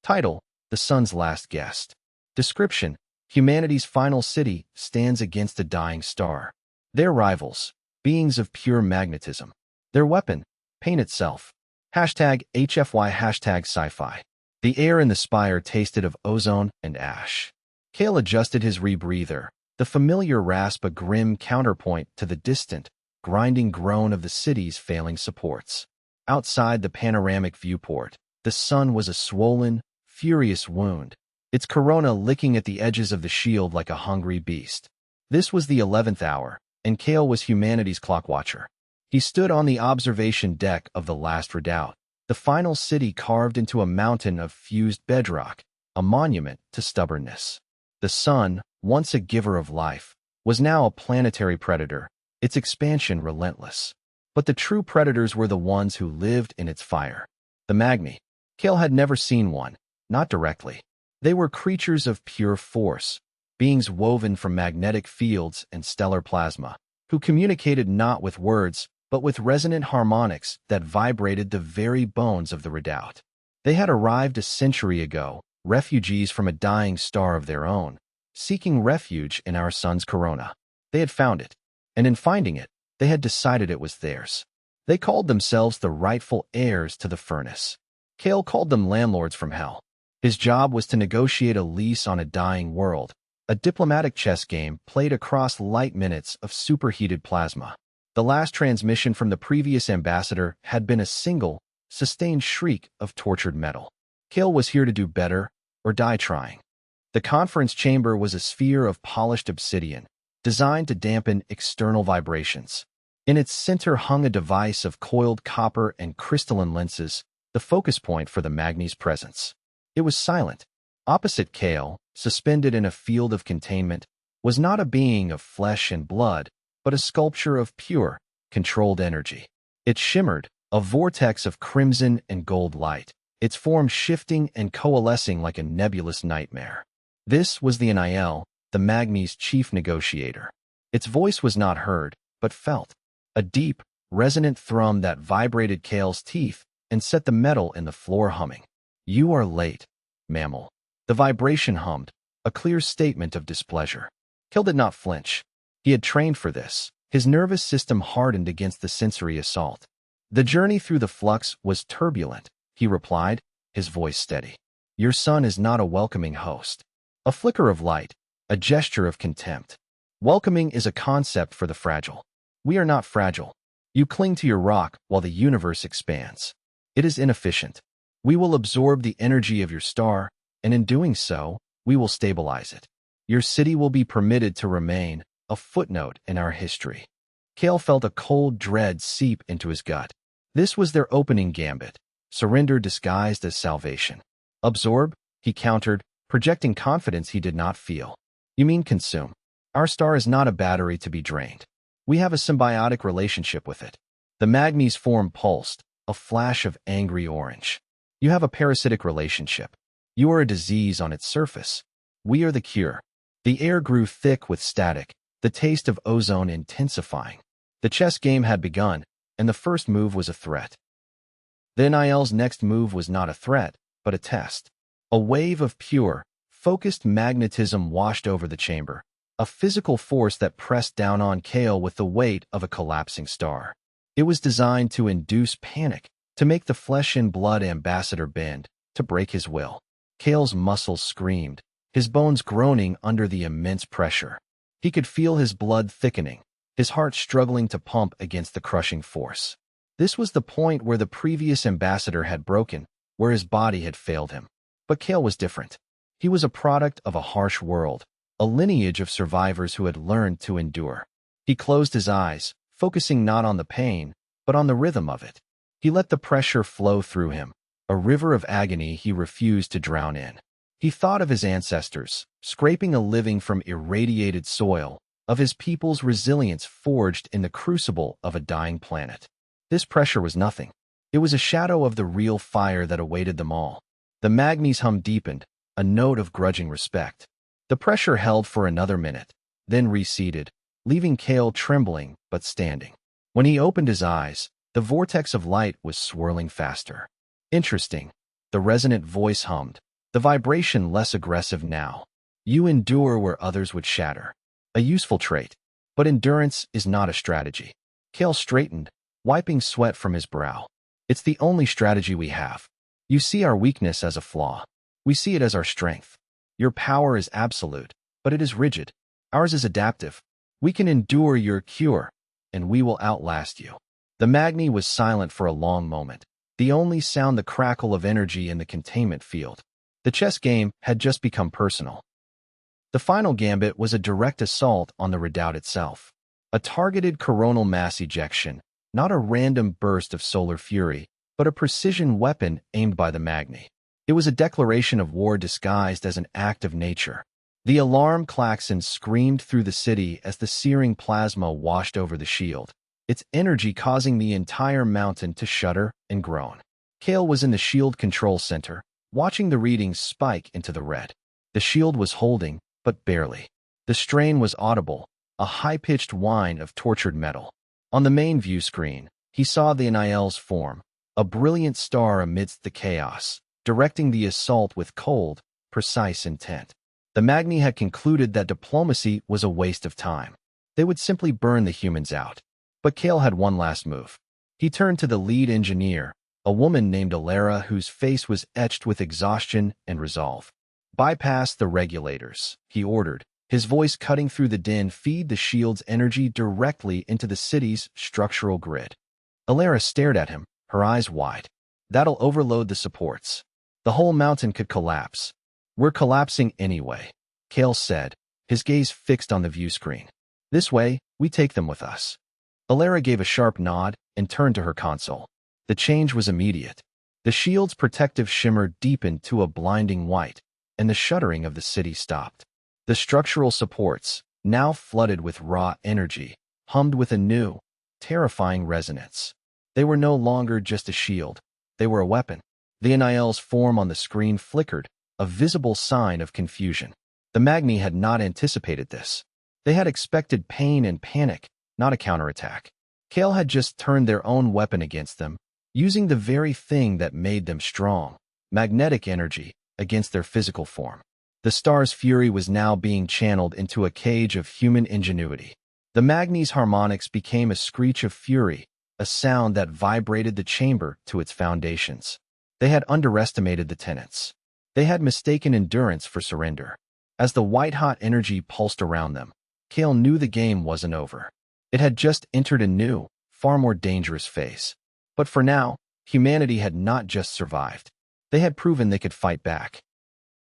Title: The Sun's Last Guest. Description: Humanity's final city stands against a dying star. Their rivals, beings of pure magnetism. Their weapon, pain itself. Hashtag HFY hashtag sci-fi. The air in the spire tasted of ozone and ash. Kale adjusted his rebreather, the familiar rasp a grim counterpoint to the distant, grinding groan of the city's failing supports. Outside the panoramic viewport, the sun was a swollen, furious wound, its corona licking at the edges of the shield like a hungry beast. This was the 11th hour, and Kale was humanity's clockwatcher. He stood on the observation deck of the last redoubt, the final city carved into a mountain of fused bedrock, a monument to stubbornness. The sun, once a giver of life, was now a planetary predator, its expansion relentless. But the true predators were the ones who lived in its fire. The Magni. Kale had never seen one, not directly. They were creatures of pure force, beings woven from magnetic fields and stellar plasma, who communicated not with words, but with resonant harmonics that vibrated the very bones of the redoubt. They had arrived a century ago, refugees from a dying star of their own, seeking refuge in our sun's corona. They had found it, and in finding it, they had decided it was theirs. They called themselves the rightful heirs to the furnace. Kale called them landlords from hell. His job was to negotiate a lease on a dying world, a diplomatic chess game played across light minutes of superheated plasma. The last transmission from the previous ambassador had been a single, sustained shriek of tortured metal. Kale was here to do better, or die trying. The conference chamber was a sphere of polished obsidian, designed to dampen external vibrations. In its center hung a device of coiled copper and crystalline lenses, the focus point for the Magni's presence. It was silent. Opposite Kale, suspended in a field of containment, was not a being of flesh and blood, but a sculpture of pure, controlled energy. It shimmered, a vortex of crimson and gold light, its form shifting and coalescing like a nebulous nightmare. This was the Nil, the Magni's chief negotiator. Its voice was not heard, but felt, a deep, resonant thrum that vibrated Kale's teeth and set the metal in the floor humming. "You are late, mammal." The vibration hummed, a clear statement of displeasure. Kale did not flinch. He had trained for this. His nervous system hardened against the sensory assault. "The journey through the flux was turbulent," he replied, his voice steady. "Your son is not a welcoming host." A flicker of light, a gesture of contempt. Welcoming is a concept for the fragile. We are not fragile. You cling to your rock while the universe expands. It is inefficient. We will absorb the energy of your star, and in doing so, we will stabilize it. Your city will be permitted to remain a footnote in our history. Kale felt a cold dread seep into his gut. This was their opening gambit, surrender disguised as salvation. "Absorb," he countered, projecting confidence he did not feel. "You mean consume. Our star is not a battery to be drained. We have a symbiotic relationship with it." The Magni's form pulsed, a flash of angry orange. "You have a parasitic relationship. You are a disease on its surface. We are the cure." The air grew thick with static, the taste of ozone intensifying. The chess game had begun, and the first move was a threat. The Nil's next move was not a threat, but a test. A wave of pure, focused magnetism washed over the chamber, a physical force that pressed down on Kale with the weight of a collapsing star. It was designed to induce panic, to make the flesh and blood ambassador bend, to break his will. Kale's muscles screamed, his bones groaning under the immense pressure. He could feel his blood thickening, his heart struggling to pump against the crushing force. This was the point where the previous ambassador had broken, where his body had failed him. But Kale was different. He was a product of a harsh world, a lineage of survivors who had learned to endure. He closed his eyes, focusing not on the pain, but on the rhythm of it. He let the pressure flow through him, a river of agony he refused to drown in. He thought of his ancestors, scraping a living from irradiated soil, of his people's resilience forged in the crucible of a dying planet. This pressure was nothing. It was a shadow of the real fire that awaited them all. The Magni's hum deepened, a note of grudging respect. The pressure held for another minute, then receded, leaving Kale trembling but standing. When he opened his eyes, the vortex of light was swirling faster. "Interesting," the resonant voice hummed. the vibration less aggressive now. You endure where others would shatter. A useful trait. But endurance is not a strategy. Kale straightened, wiping sweat from his brow. It's the only strategy we have. You see our weakness as a flaw. We see it as our strength. Your power is absolute, but it is rigid. Ours is adaptive. We can endure your cure, and we will outlast you. The Magni was silent for a long moment, the only sound the crackle of energy in the containment field. The chess game had just become personal. The final gambit was a direct assault on the redoubt itself. A targeted coronal mass ejection, not a random burst of solar fury, but a precision weapon aimed by the Magni. It was a declaration of war disguised as an act of nature. The alarm klaxon screamed through the city as the searing plasma washed over the shield, its energy causing the entire mountain to shudder and groan. Kale was in the shield control center, watching the readings spike into the red. The shield was holding, but barely. The strain was audible, a high-pitched whine of tortured metal. On the main view screen, he saw the Nihil's form, a brilliant star amidst the chaos, directing the assault with cold, precise intent. The Magni had concluded that diplomacy was a waste of time. They would simply burn the humans out. But Kale had one last move. He turned to the lead engineer, a woman named Alara whose face was etched with exhaustion and resolve. Bypass the regulators, he ordered, his voice cutting through the din. Feed the shield's energy directly into the city's structural grid. Alara stared at him, her eyes wide. That'll overload the supports. The whole mountain could collapse. We're collapsing anyway, Kale said, his gaze fixed on the view screen. This way, we take them with us. Alara gave a sharp nod and turned to her console. The change was immediate. The shield's protective shimmer deepened to a blinding white, and the shuddering of the city stopped. The structural supports, now flooded with raw energy, hummed with a new, terrifying resonance. They were no longer just a shield. They were a weapon. The Nihil's form on the screen flickered, a visible sign of confusion. The Magni had not anticipated this. They had expected pain and panic, not a counterattack. Kale had just turned their own weapon against them, using the very thing that made them strong, magnetic energy, against their physical form. The star's fury was now being channeled into a cage of human ingenuity. The Magni's harmonics became a screech of fury, a sound that vibrated the chamber to its foundations. They had underestimated the tenets. They had mistaken endurance for surrender. As the white-hot energy pulsed around them, Kale knew the game wasn't over. It had just entered a new, far more dangerous phase. But for now, humanity had not just survived. They had proven they could fight back.